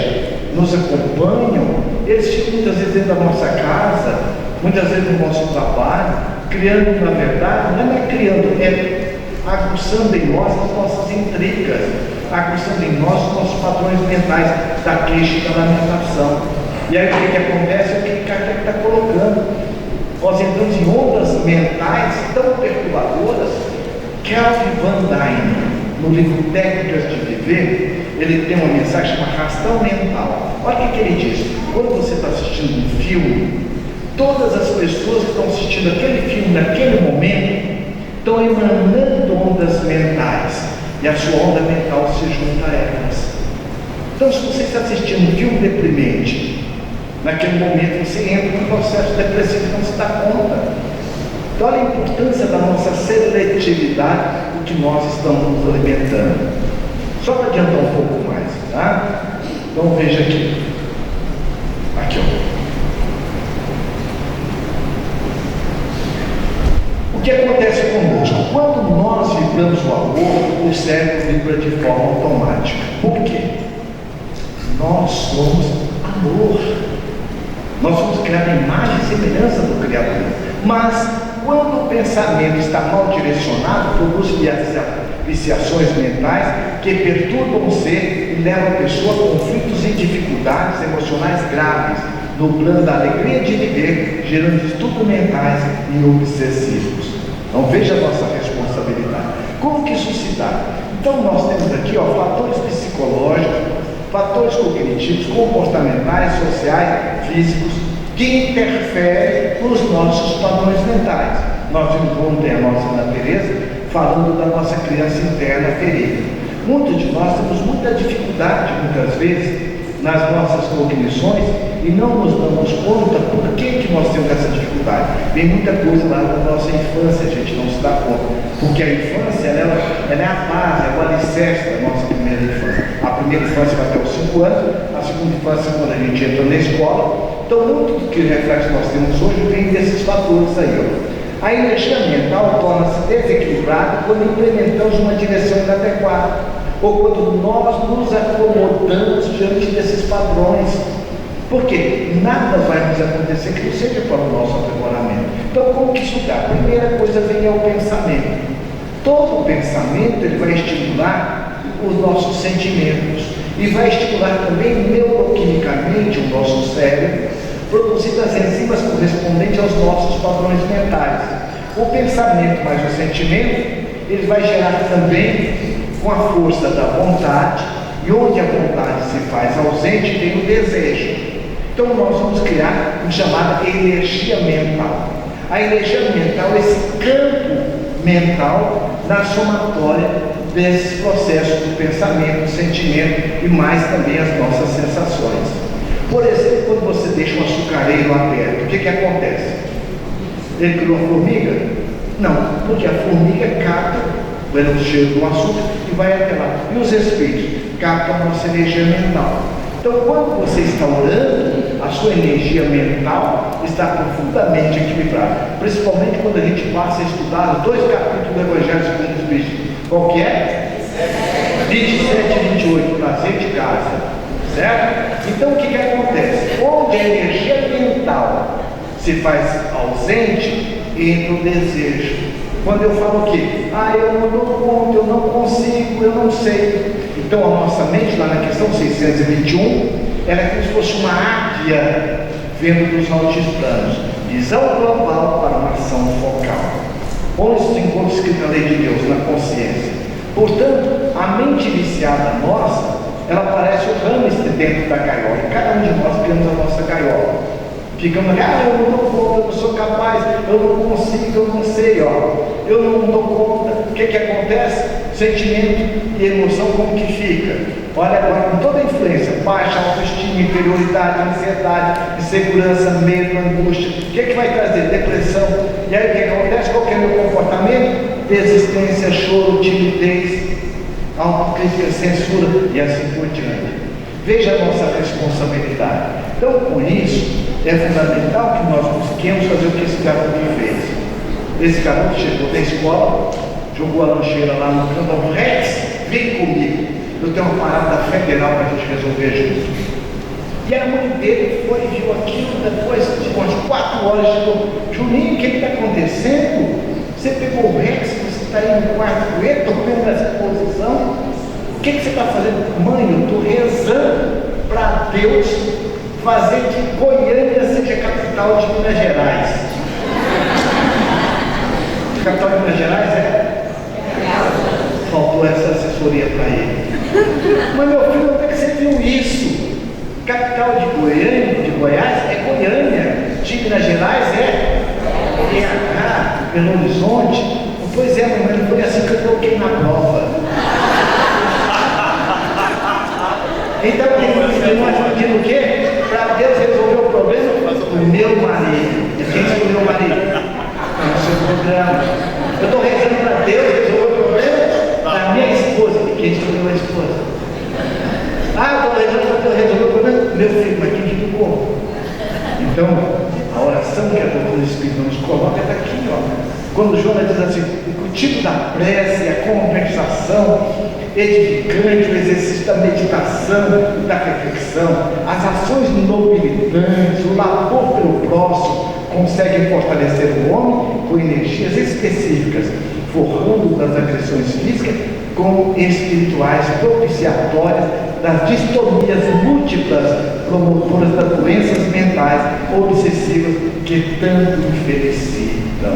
nos acompanham, eles ficam muitas vezes dentro da nossa casa, muitas vezes no nosso trabalho, criando, na verdade, não é criando, é aguçando em nós as nossas intrigas, aguçando em nós os nossos padrões mentais da queixa e da lamentação. E aí o que acontece é o que Kardec está colocando. Nós entramos em ondas mentais tão perturbadoras que Calvin Van Dyne, no livro Técnicas de Viver, ele tem uma mensagem chamada Arrastão Mental. Olha o que ele diz: quando você está assistindo um filme, todas as pessoas que estão assistindo aquele filme naquele momento estão emanando ondas mentais, e a sua onda mental se junta a elas. Então, se você está assistindo um filme deprimente, naquele momento você entra no processo depressivo e não se dá conta. Então, olha a importância da nossa seletividade, o que nós estamos nos alimentando. Só para adiantar um pouco mais, tá? Então, veja aqui. Aqui, ó. O que acontece conosco? Quando nós vibramos o amor, o cérebro vibra de forma automática. Por quê? Nós somos amor. Nós somos criados à imagem e semelhança do Criador. Mas, quando o pensamento está mal direcionado, produz viciações mentais que perturbam o ser e levam a pessoa a conflitos e dificuldades emocionais graves, no plano da alegria de viver, gerando distúrbios mentais e obsessivos. Então veja a nossa responsabilidade. Como que isso se dá? Então nós temos aqui, ó, fatores psicológicos, fatores cognitivos, comportamentais, sociais, físicos, que interferem nos nossos padrões mentais. Nós vamos ter a nossa Ana Teresa falando da nossa criança interna ferida. Muitos de nós temos muita dificuldade, muitas vezes, nas nossas cognições e não nos damos conta por que nós temos essa dificuldade. Tem muita coisa lá na nossa infância, a gente não se dá conta, porque a infância ela é a base, é o alicerce da nossa primeira infância. A primeira infância vai até os 5 anos, a segunda infância quando a gente entra na escola. Então muito do que reflexo nós temos hoje vem desses fatores aí, ó. A energia mental torna-se desequilibrada quando implementamos uma direção inadequada, ou quando nós nos acomodamos diante desses padrões, porque nada vai nos acontecer que não seja para o nosso aprimoramento. Então, como que isso dá? A primeira coisa vem ao pensamento. Todo pensamento ele vai estimular os nossos sentimentos e vai estimular também neuroquimicamente o nosso cérebro, produzindo as enzimas correspondentes aos nossos padrões mentais. O pensamento mais o sentimento, ele vai gerar também com a força da vontade, e onde a vontade se faz ausente, tem o desejo. Então nós vamos criar uma chamada energia mental. A energia mental é esse campo mental na somatória desses processos do pensamento, do sentimento e mais também as nossas sensações. Por exemplo, quando você deixa um açucareiro aberto, o que acontece? Ele criou uma formiga? Não, porque a formiga capta o cheiro do açúcar e vai até lá. E os espíritos captam a nossa energia mental. Então, quando você está orando, a sua energia mental está profundamente equilibrada. Principalmente quando a gente passa a estudar os 2 capítulos do Evangelho segundo o Espírito. Qual que é? 27 e 28, prazer de casa. Certo? Então, o que acontece? Onde a energia mental se faz ausente, entra o desejo. Quando eu falo o quê? Eu não dou conta, eu não consigo, eu não sei. Então a nossa mente, lá na questão 621, ela é como se fosse uma águia vendo dos altos planos. Visão global para uma ação focal. Onde se encontra escrita a lei de Deus? Na consciência. Portanto, a mente viciada nossa, ela parece o hamster dentro da gaiola. E cada um de nós criamos a nossa gaiola. Ficamos ali, eu não dou conta, eu não sou capaz, eu não consigo, eu não sei, eu não dou conta. O que acontece? Sentimento e emoção, como que fica? Olha agora, com toda a influência, baixa autoestima, inferioridade, ansiedade, insegurança, medo, angústia. O que vai trazer? Depressão. E aí o que acontece? Qual que é o meu comportamento? Desistência, choro, timidez, autocrítica, censura e assim por diante. Veja a nossa responsabilidade. Então, com isso, é fundamental que nós busquemos fazer o que esse garoto fez. Esse garoto chegou da escola, jogou a lancheira lá no canto, Rex, vem comigo. Eu tenho uma parada federal para a gente resolver junto. E a mãe dele foi, viu aquilo, depois de umas 4 horas, chegou, Juninho, o que está acontecendo? Você pegou o Rex, você está aí no quarto com ele, estou vendo essa posição. O que você está fazendo? Mãe, eu estou rezando para Deus fazer que Goiânia seja capital de Minas Gerais. Capital de Minas Gerais é? Faltou essa assessoria para ele. Mas meu filho, onde é que você viu isso? Capital de Goiânia, de Goiás é Goiânia, de Minas Gerais é BH, Belo Horizonte. Pois é, mamãe, foi assim que eu coloquei na prova. Então, nós pedimos o quê? Deus resolveu o problema do meu marido. E quem escolheu o marido? Não, meu filho, mas quem que do corpo? Então, a oração que a doutrina espírita nos coloca está aqui, ó. Quando Jonas diz assim, o tipo da prece, a conversação edificante, o exercício da meditação e da reflexão, as ações nobilitantes, o labor pelo próximo, conseguem fortalecer o homem com energias específicas, forrando das agressões físicas com espirituais propiciatórias das distonias múltiplas, promotoras das doenças mentais obsessivas que tanto infelicitam.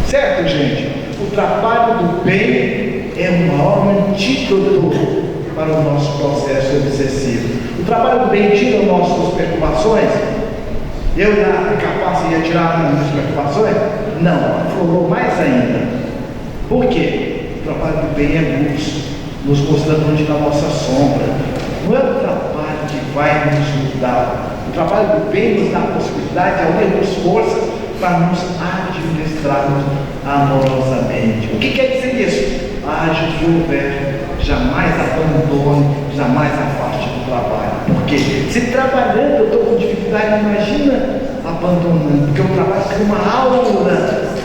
Certo, gente? O trabalho do bem é o maior antídoto para o nosso processo obsessivo. O trabalho do bem tira nossas preocupações? Eu era capaz de tirar as minhas preocupações? Não, aflorou mais ainda. Por quê? O trabalho do bem é luz, nos mostrando onde está a nossa sombra. Não é o trabalho que vai nos mudar. O trabalho do bem nos dá a possibilidade de unirmos forças para nos administrarmos amorosamente. O que quer dizer isso? Age o verbo, jamais abandone, jamais afaste do trabalho. Porque se trabalhando eu estou com dificuldade, imagina abandonando, porque o trabalho cria uma aura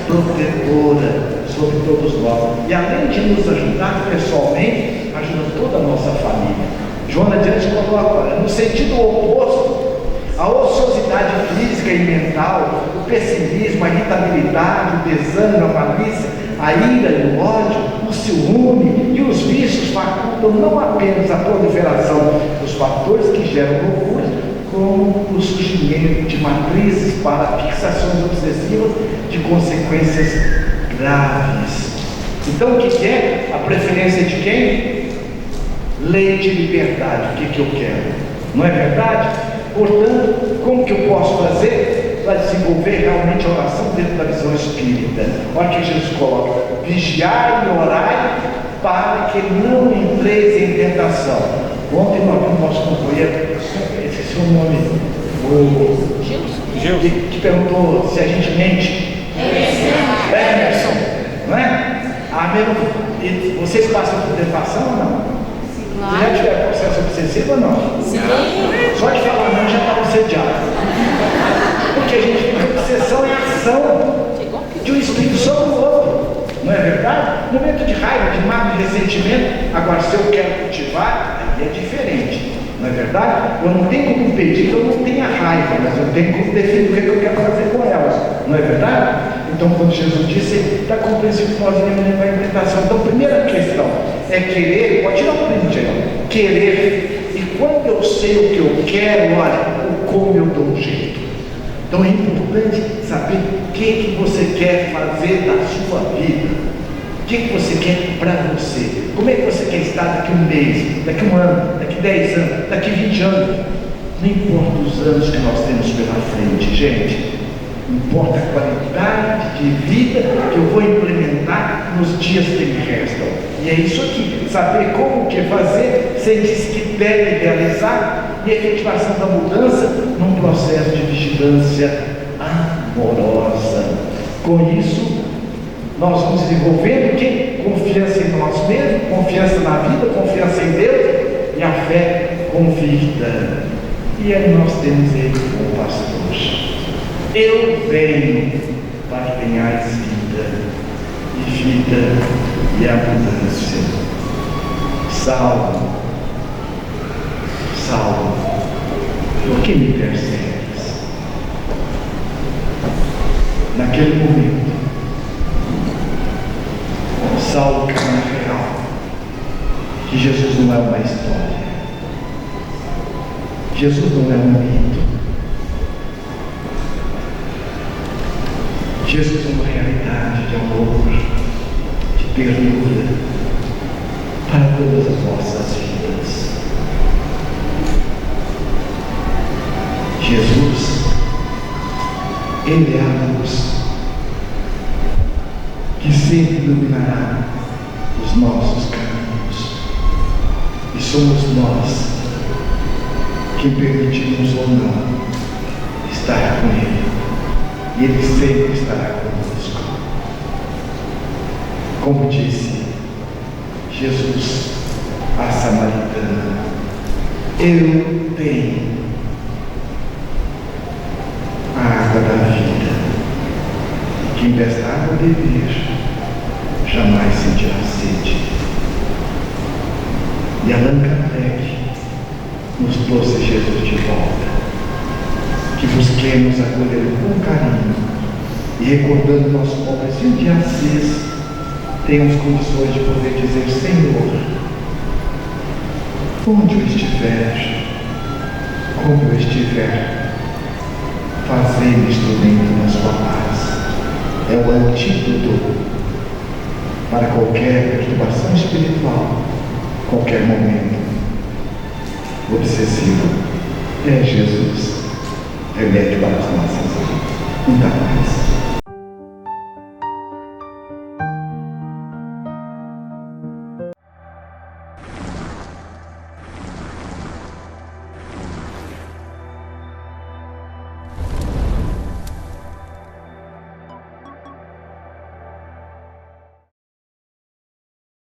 protetora sobre todos nós. E além de nos ajudar pessoalmente, ajuda toda a nossa família. Jonas Dias coloca, no sentido oposto, a ociosidade física e mental, o pessimismo, a irritabilidade, o desânimo, a malícia, a ira e o ódio, o ciúme e os vícios facultam não apenas a proliferação dos fatores que geram loucura, como o surgimento de matrizes para fixações obsessivas de consequências graves. Então o que é? A preferência de quem? Lei de liberdade. O que eu quero? Não é verdade? Portanto, como que eu posso fazer para desenvolver realmente a oração dentro da visão espírita? Olha que Jesus coloca: vigiai e orai para que não entreis em tentação. Ontem nós vimos nosso companheiro, esqueci o nome, o Gilson, que perguntou se a gente mente. Emerson, não é? E vocês passam por tentação ou não? Você já tiver processo obsessivo ou não? Sim. Só de falar não já está obsediado. Porque a gente, a obsessão é a ação de um espírito sobre o outro. Não é verdade? Momento de raiva, de mágoa, de ressentimento. Agora, se eu quero cultivar, aí é diferente. Não é verdade? Eu não tenho como impedir que eu não tenha raiva, mas eu tenho como definir o que eu quero fazer com elas. Não é verdade? Então, quando Jesus disse, está compreensível que nós iremos levar em tentação. Então, primeira questão é querer, pode tirar um print aí, querer. E quando eu sei o que eu quero, olha, o como eu dou um jeito. Então, é importante saber o que você quer fazer da sua vida. O que você quer para você? Como é que você quer estar daqui um mês, daqui um ano, daqui 10 anos, daqui 20 anos? Não importa os anos que nós temos pela frente, gente. Importa a qualidade de vida que eu vou implementar nos dias que me restam. E é isso aqui, saber como o que fazer, sem diz que deve realizar, e a efetivação da mudança num processo de vigilância amorosa. Com isso, nós vamos desenvolvendo o quê? Confiança em nós mesmos, confiança na vida, confiança em Deus e a fé convicta. E aí nós temos ele como pastor. Eu venho para que tenhais vida, e vida e abundância. Salve, salve, por que me persegues? Naquele momento, Saulo caiu na real que Jesus não é uma história, Jesus não é um mito, Jesus é uma realidade de amor, de ternura para todas as nossas vidas. Jesus, Ele é a luz que sempre iluminará os nossos caminhos, e somos nós que permitimos ou não estar com Ele, e Ele sempre estará conosco. Como disse Jesus à samaritana: Eu tenho a água da vida. Quem desta água beber, jamais sentirá sede. E Allan Kardec nos trouxe Jesus de volta. Que busquemos acolher com carinho e, recordando nosso pobrezinho de Assis, tenhamos condições de poder dizer: Senhor, onde eu estiver, como eu estiver, fazei-me instrumento da sua paz. É o antídoto para qualquer perturbação espiritual, qualquer momento obsessivo. É Jesus, remédio para as nossas almas. Muita paz.